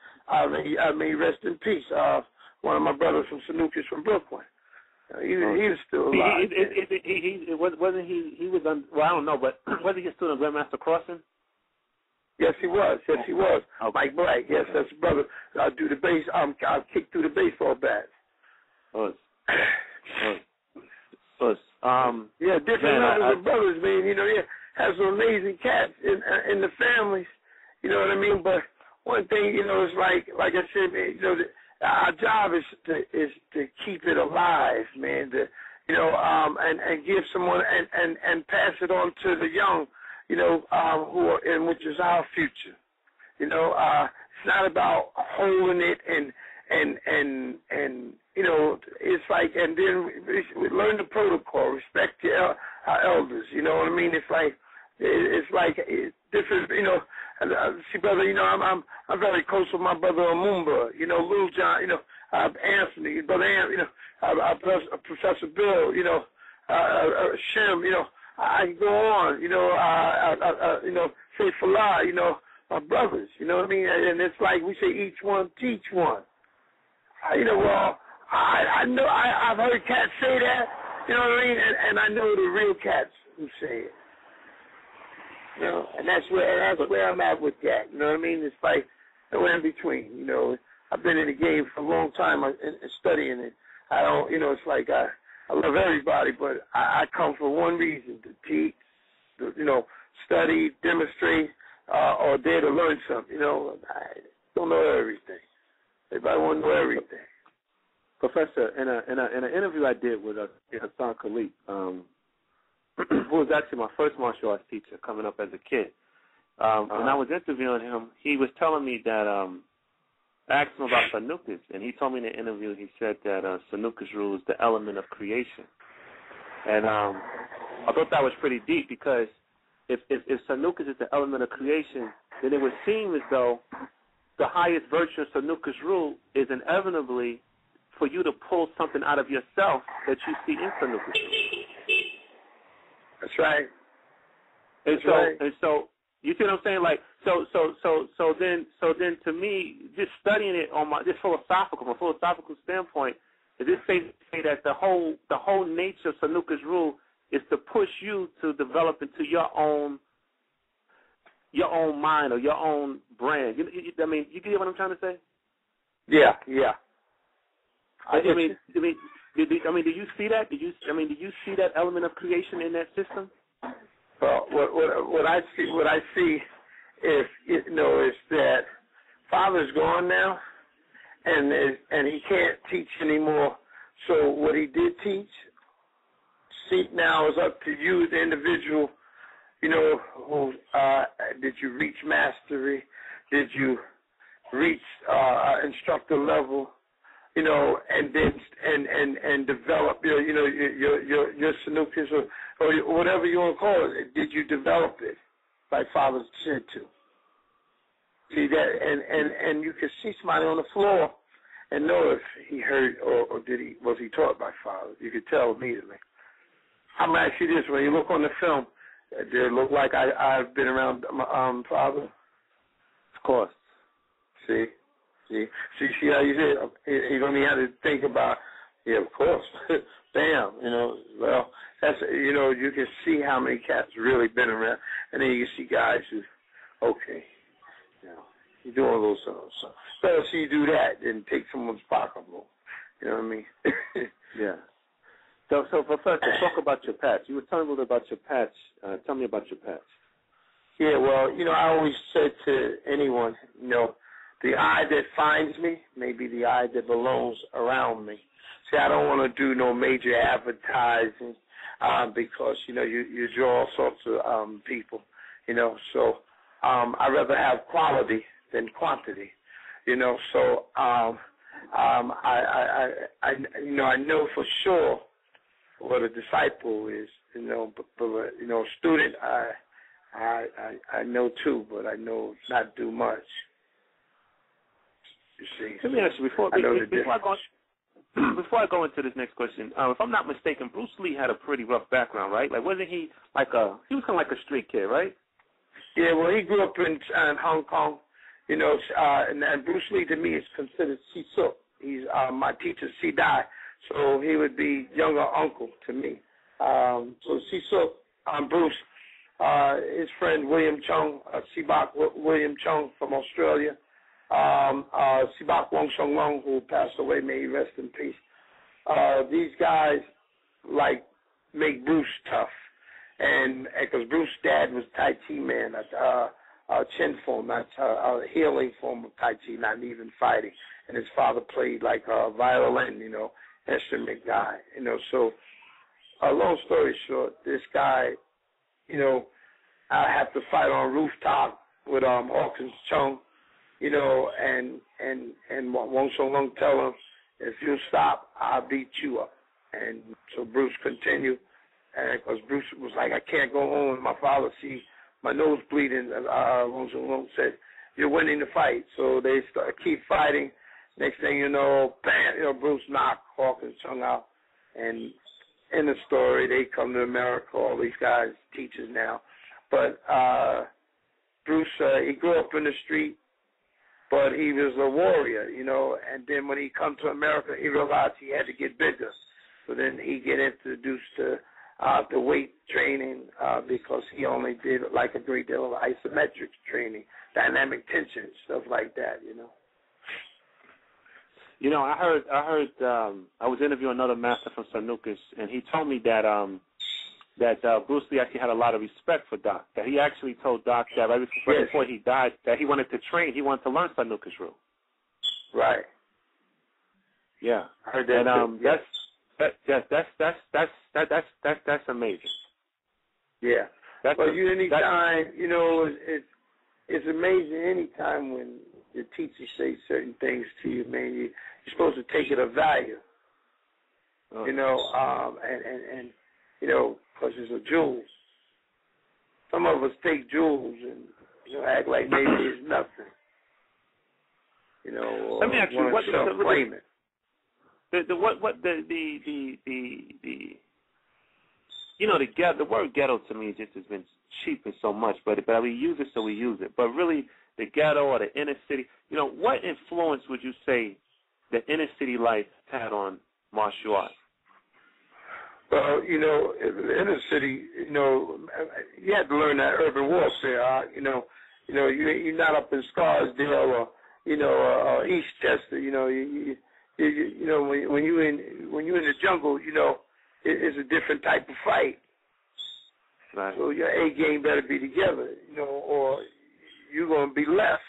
May rest in peace. One of my brothers from Sanuces from Brooklyn. He was still alive. Well, I don't know, but was he still in Grandmaster Crossing? Yes, he was. Okay. Mike Black. Yes, that's his brother. I'll do the base. I'll kick through the baseball bat. Different levels of brothers, man. Have some amazing cats in the families. You know what I mean? But one thing, it's like I said, man, our job is to keep it alive, man. And give someone and pass it on to the young, who are which is our future. It's not about holding it and it's like, and then we learn the protocol, respect our elders. You know what I mean? It's like different. See, brother. I'm very close with my brother Amumba. Little John. Anthony, brother Anthony. Professor Bill. Shem. I can go on. Say Falah. my brothers. You know what I mean? And it's like we say, each one teach one. Well, I know I've heard cats say that. You know what I mean? And I know the real cats who say it. And that's where I'm at with that. You know what I mean? It's like nowhere in between. I've been in the game for a long time and studying it. I don't, it's like I love everybody, but I come for one reason: to teach, study, demonstrate, or there to learn something. I don't know everything. Everybody want to know everything. Professor, in an interview I did with Hassan Khalid, who was actually my first martial arts teacher coming up as a kid, when I was interviewing him, he was telling me that I asked him about Sanuces, and he told me in the interview, he said that Sanuces rule is the element of creation. And I thought that was pretty deep, because if Sanuces is the element of creation, then it would seem as though the highest virtue of Sanuces rule is inevitably for you to pull something out of yourself that you see in Sanuces. That's right. And so you see what I'm saying? Like so then to me, just studying it on from a philosophical standpoint, is this say that the whole nature of Sanuces rule is to push you to develop into your own mind or your own brand. I mean, you get what I'm trying to say? Yeah. Do you see that? Do you see that element of creation in that system? Well, what I see is that Father's gone now, and he can't teach anymore. So what he did teach, now is up to you, the individual. Who did you reach mastery? Did you reach instructor level? And then and develop your Sanuces or whatever you want to call it. Did you develop it, like Father said to? See that, and you can see somebody on the floor and know if he heard or was he taught by Father. You could tell immediately. I'm gonna ask you this: when you look on the film, did it look like I've been around Father? Of course. See how you said, you don't even have to think about, of course, bam, well, that's, you can see how many cats really been around, and then you can see guys who, okay, you're doing a little something. So better see you do that than take someone's pocketbook, you know what I mean? Yeah. So Professor, talk about your patch. You were telling me a little about your patch. Tell me about your patch. Yeah, well, I always said to anyone, the eye that finds me may be the eye that belongs around me. See, I don't want to do no major advertising because, you draw all sorts of people, So I'd rather have quality than quantity, So I know for sure what a disciple is, but a student I know too, but I know not do much. You see. Let me ask you before I go into this next question. If I'm not mistaken, Bruce Lee had a pretty rough background, right? Like, wasn't he he was kind of like a street kid, right? Yeah. Well, he grew up in Hong Kong, and Bruce Lee to me is considered Sifu. He's my teacher, Sidai, so he would be younger uncle to me. So Sifu, Bruce, his friend William Chung, Sibak William Chung from Australia. Sibak Wong Shong Long, who passed away, may he rest in peace. These guys make Bruce tough, and because Bruce's dad was Tai Chi man, Chen form, not a healing form of Tai Chi, not even fighting, and his father played like violin, instrument guy, So, long story short, this guy, I have to fight on rooftop with Hawkins Chung. And Wong Song Lung tell him, if you stop, I'll beat you up. And so Bruce continued, and because Bruce was like, I can't go home. My father see my nose bleeding. Wong Song Lung said, you're winning the fight. So they keep fighting. Next thing you know, bam, Bruce knocked Hawkins Chung out. And in the story, they come to America. All these guys, teachers now. But Bruce, he grew up in the street, but he was a warrior, and then when he come to America, he realized he had to get bigger. So then he get introduced to the weight training because he only did like a great deal of isometric training, dynamic tension, stuff like that, I heard. I was interviewing another master from Sanuces, and he told me that Bruce Lee actually had a lot of respect for Doc. That he actually told Doc that right before he died that he wanted to train. He wanted to learn Sanuces rule. Right. Yeah. I heard that. And that's amazing. Yeah. Anytime, it's amazing anytime when the teacher says certain things to you, man, you're supposed to take it of value. Oh. Because it's a jewel. Some of us take jewels and, act like maybe it's nothing. Let me ask you, what self-claim it. The word ghetto to me just has been cheapened so much, but we use it, so we use it. But really, the ghetto or the inner city, what influence would you say the inner city life had on martial arts? Well, in the inner city, you had to learn that urban warfare. You're not up in Scarsdale or Eastchester. When you're in the jungle, it's a different type of fight. Right. So your A game better be together, or you're gonna be left.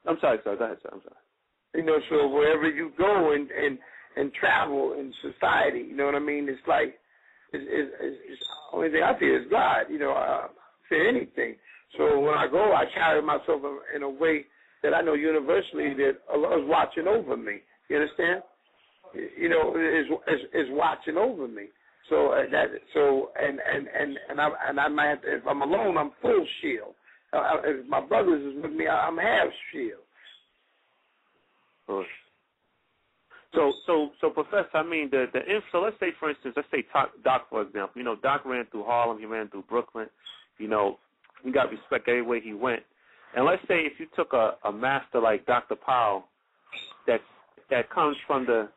I'm sorry, sir. Go ahead, sir. I'm sorry. So wherever you go and travel in society, you know what I mean? It's like it's the only thing I fear is God. I fear anything. So when I go, I carry myself in a way that I know universally that Allah is watching over me. You understand? Is watching over me. So I might have to, if I'm alone, I'm full shield. If my brothers is with me, I'm half shield. So Professor, I mean, so let's say, for instance, Doc, for example. Doc ran through Harlem, he ran through Brooklyn. He got respect everywhere he went. And let's say if you took a master like Dr. Powell, that comes from the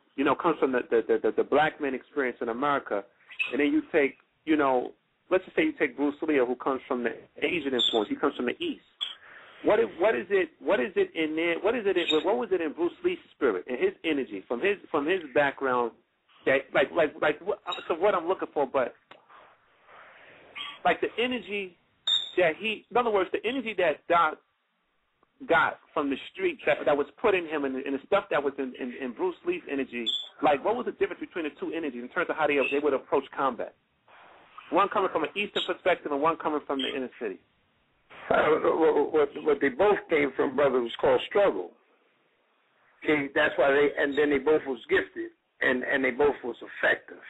black man experience in America, and then you take, let's just say you take Bruce Lee, who comes from the Asian influence. He comes from the East. What is it in there? What was it in Bruce Lee's spirit and his energy from his background that so what I'm looking for, but like the energy that in other words, the energy that Doc got from the street that was put in him and the stuff that was in Bruce Lee's energy, like what was the difference between the two energies in terms of how they would approach combat? One coming from an Eastern perspective and one coming from the inner city. What they both came from, brother, was called struggle. Okay, that's why they both was gifted and they both was effective.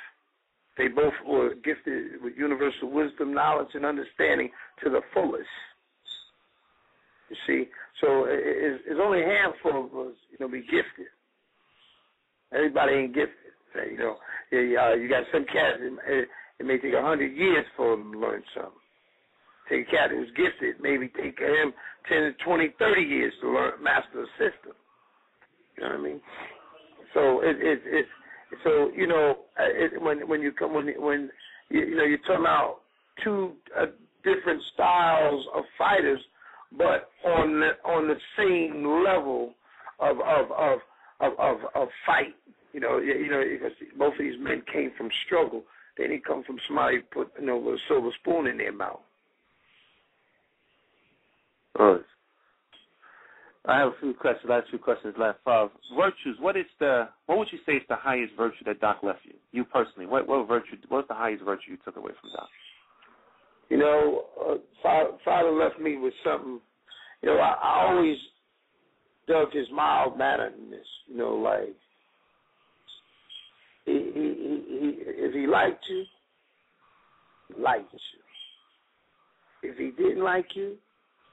They both were gifted with universal wisdom, knowledge, and understanding to the fullest. You see, so it's only a handful of us, be gifted. Everybody ain't gifted. You got some cats. It may take 100 years for them to learn something. Take a cat who's gifted, maybe take him 10, 20, 30 years to learn, master a system. You know what I mean? So when you're talking about two different styles of fighters, but on the same level of fight. Because both of these men came from struggle. They didn't come from somebody put with a silver spoon in their mouth. Oh, I have a few questions. Last few questions left. Virtues. What would you say is the highest virtue that Doc left you? You personally, what virtue? What's the highest virtue you took away from Doc? Father left me with something. I always dug his mild-manneredness. Like if he liked you, liked you. If he didn't like you,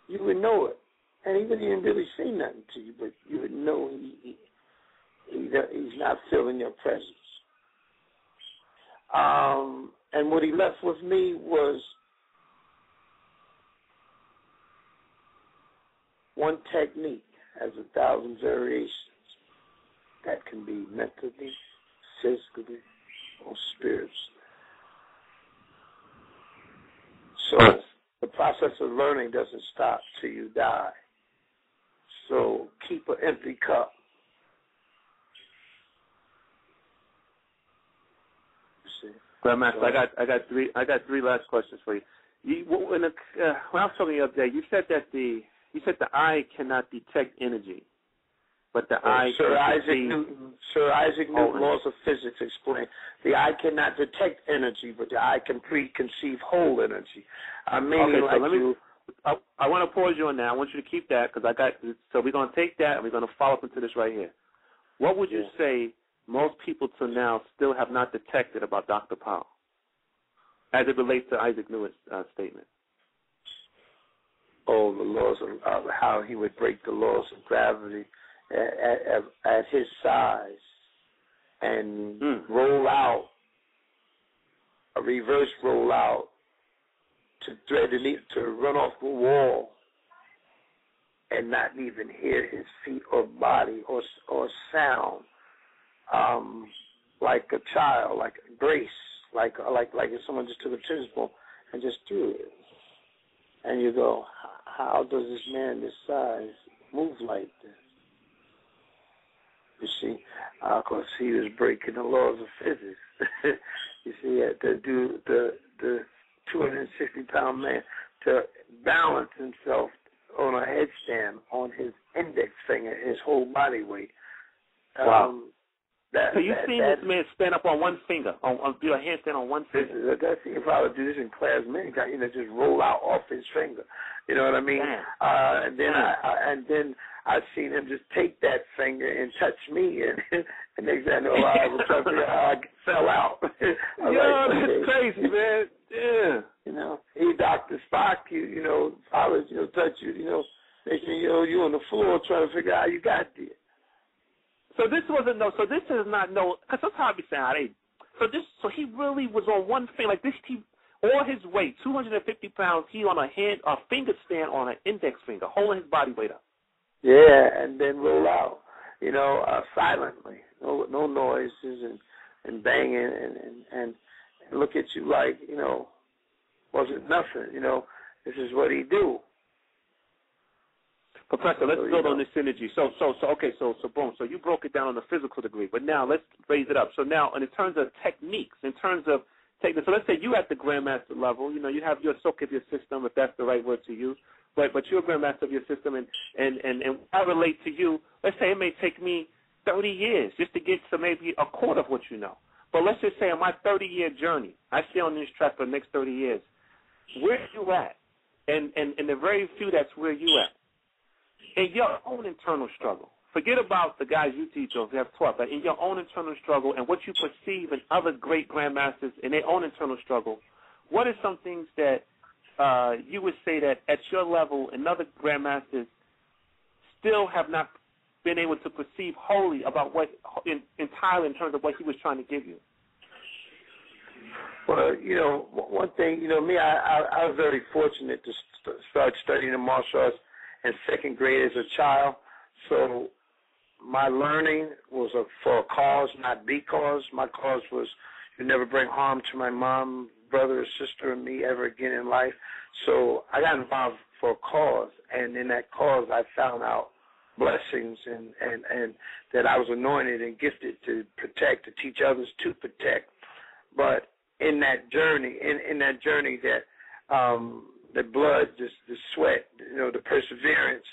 you would know it. And he wouldn't even really say nothing to you, but you would know he's not feeling your presence. And what he left with me was one technique has 1,000 variations that can be mentally, physically, or spiritually. So the process of learning doesn't stop till you die. So keep an empty cup. Grandmaster, I got three last questions for you. When I was talking the other day, you said that the eye cannot detect energy, but the eye. Sir Isaac Newton, laws of physics explain the eye cannot detect energy, but the eye can preconceive whole energy. I want to pause you on that. I want you to keep that because so we're going to take that and we're going to follow up into this right here. What would you say most people till now still have not detected about Dr. Powell as it relates to Isaac Newton's statement? Oh, the laws of how he would break the laws of gravity at his size and roll out, a reverse roll out to run off the wall and not even hear his feet or body or sound. Like a child, like grace, like if someone just took a tennis ball and just threw it, and you go, how does this man this size move like this? You see, of course he was breaking the laws of physics. You see, the 260-pound man to balance himself on a headstand on his index finger, his whole body weight. Wow. So you've seen this man stand up on one finger, do a handstand on one finger. I've seen him probably do this in class many times. Just roll out off his finger. You know what I mean? And then I've seen him just take that finger and touch me, and next thing I know, I was trying to figure out how I fell out. That's crazy, man. Yeah. He Dr. Spock, fathers, touch you, next thing you know, you're on the floor trying to figure out how you got there. So this wasn't so this is not because that's how I be saying, so he really was on one finger, like this, all his weight, 250 pounds, he on a finger stand on an index finger, holding his body weight up. Yeah, and then roll out, silently, no noises and banging and look at you like, wasn't nothing, this is what he do. Professor, let's build on this synergy. So boom. So you broke it down on the physical degree, but now let's raise it up. So now, in terms of techniques, so let's say you at the grandmaster level, you have your soak of your system, if that's the right word to use, but you're a grandmaster of your system, and I relate to you. Let's say it may take me 30 years just to get to maybe a quarter of what you know. But let's just say on my 30-year journey, I stay on this track for the next 30 years. Where are you at? And the very few that's where you at. In your own internal struggle, forget about the guys you teach or have taught, but in your own internal struggle and what you perceive in other great grandmasters in their own internal struggle, what are some things that you would say that at your level and other grandmasters still have not been able to perceive wholly about what entirely in terms of what he was trying to give you? Well, one thing, me, I was very fortunate to start studying the martial arts in second grade as a child. So my learning was for a cause, not because. My cause was to never bring harm to my mom, brother, or sister, and me ever again in life. So I got involved for a cause, and in that cause I found out blessings and that I was anointed and gifted to protect, to teach others to protect. But in that journey, that the blood, the sweat, the perseverance,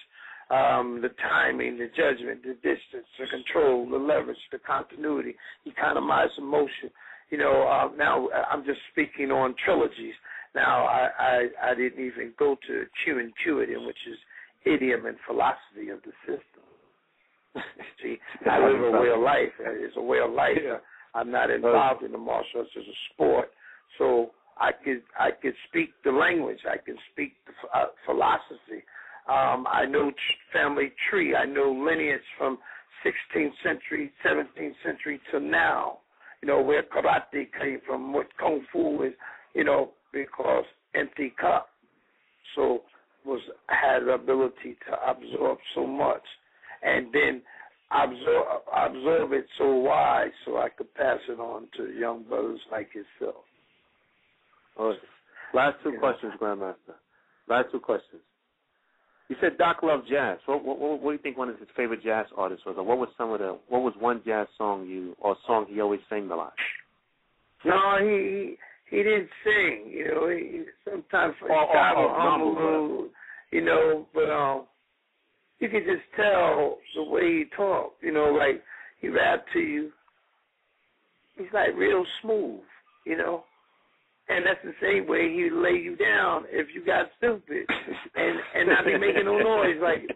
the timing, the judgment, the distance, the control, the leverage, the continuity, economizing motion. Now I'm just speaking on trilogies. Now I didn't even go to Chun, which is idiom and philosophy of the system. See, I live a way of life. It's a way of life. Yeah. I'm not involved in the martial arts as a sport, so I could speak the language. I can speak the philosophy. I know family tree. I know lineage from 16th century, 17th century to now. where karate came from, what kung fu is, because empty cup. So had the ability to absorb so much, and then absorb it so wide, so I could pass it on to young brothers like yourself. All right. Last two questions, Grandmaster. Last two questions. You said Doc loved jazz. What do you think one of his favorite jazz artists was? Or what was one jazz song he always sang a lot? No, he didn't sing. He sometimes humble, but you could just tell the way he talked. Like he rapped to you. He's like real smooth, And that's the same way he would lay you down if you got stupid and not be making no noise. Like,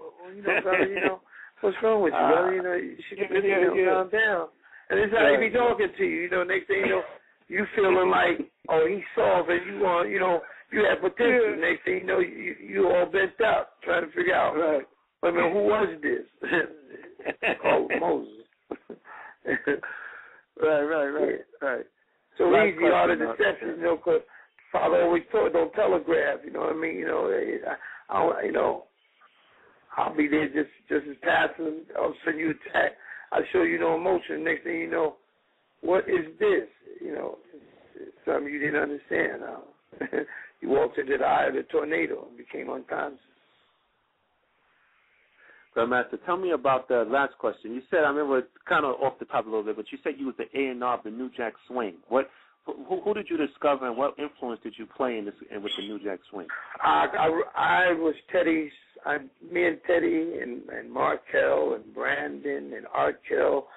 brother, what's wrong with you, brother? You should calm down. And this is how he be talking to you. Next thing you know, you feeling like, oh, he's soft and you want, you have potential. Next thing you know, you all bent up trying to figure out, wait a minute, who was this? Oh, Moses. Right. So easy, all the deception, because Father always taught, don't telegraph, you know what I mean? I'll be there just as passive. I'll send you a text. I'll show you no emotion. Next thing you know, what is this? It's something you didn't understand. You walked into the eye of the tornado and became unconscious. Grandmaster, tell me about the last question. You said, I remember kind of off the top a little bit, but you said you was the A&R of the New Jack Swing. Who did you discover and what influence did you play with the New Jack Swing? I was Teddy's, me and Teddy and Markel and Brandon and Arkell,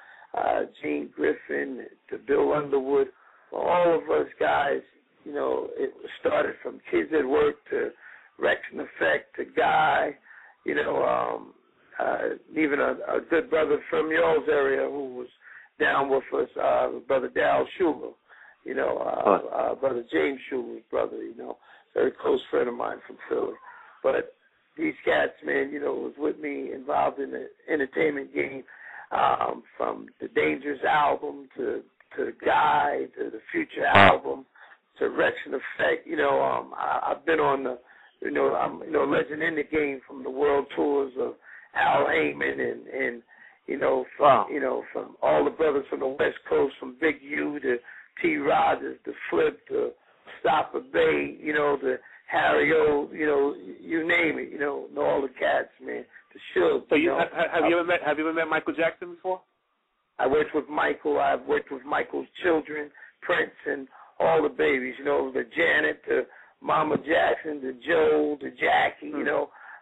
Gene Griffin to Bill Underwood, all of us guys, it started from Kids at Work to Rex and Effect to Guy, even a good brother from y'all's area who was down with us, Brother Dal Schuler, Brother James Schuler's brother, very close friend of mine from Philly. But these cats, man, was with me, involved in the entertainment game, from the Dangerous album to Guy to the Future album to Rex and Effect. I've been on the, I'm a legend in the game from the world tours of Al Heyman and from all the brothers from the West Coast, from Big U to T. Rogers to Flip to Stopper Bay, to Harry O, you name it, know all the cats, man. To Suge. So have you ever met Michael Jackson before? I worked with Michael. I've worked with Michael's children, Prince, and all the babies. The Janet, the Mama Jackson, the Joe, the Jackie.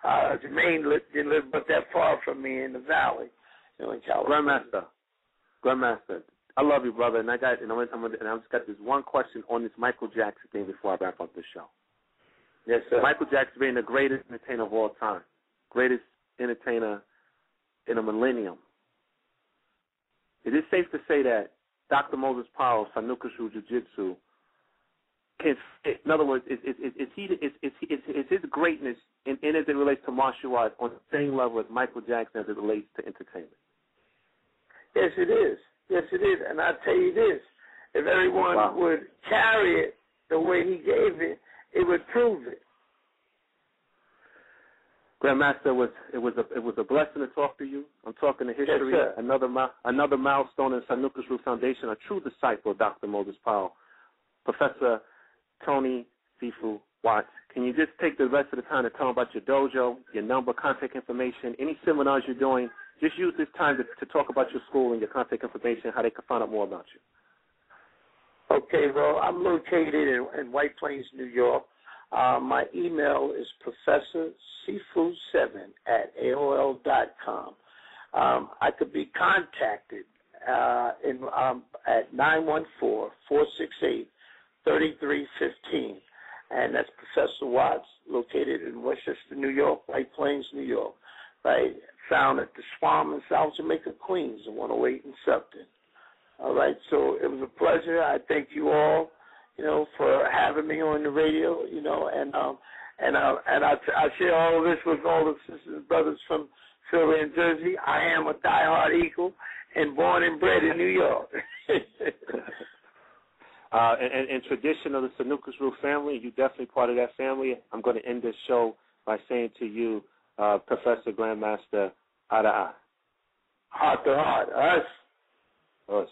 Jermaine didn't live but that far from me in the valley, in California. Grandmaster, I love you, brother, and I just got this one question on this Michael Jackson thing before I wrap up the show. Yes, sir. Michael Jackson being the greatest entertainer of all time, greatest entertainer in a millennium. Is it safe to say that Dr. Moses Powell, Sanuces Jiu-Jitsu, can fit? In other words, is his greatness in as it relates to martial arts on the same level as Michael Jackson as it relates to entertainment? Yes, it is. Yes, it is. And I tell you this: if everyone would carry it the way he gave it, it would prove it. Grandmaster, it was a blessing to talk to you. I'm talking to history, yes, another milestone in Sanuces Root Foundation, a true disciple of Dr. Moses Powell, Professor Tony Sifu Watts. Can you just take the rest of the time to tell them about your dojo, your number, contact information, any seminars you're doing? Just use this time to talk about your school and your contact information, how they can find out more about you. Okay, well, I'm located in White Plains, New York. My email is professorsifu7@aol.com. I could be contacted at 914-468-3315. And that's Professor Watts, located in Westchester, New York, White Plains, New York, right? Found at the Swam in South Jamaica, Queens, 108 and Supton. All right, so it was a pleasure. I thank you all, for having me on the radio, and I share all of this with all the sisters and brothers from Philly and Jersey. I am a diehard Eagle, and born and bred in New York. And tradition of the Sanuces Rule family, you're definitely part of that family. I'm going to end this show by saying to you, Professor Grandmaster, eye to eye. Heart to heart, us. Us.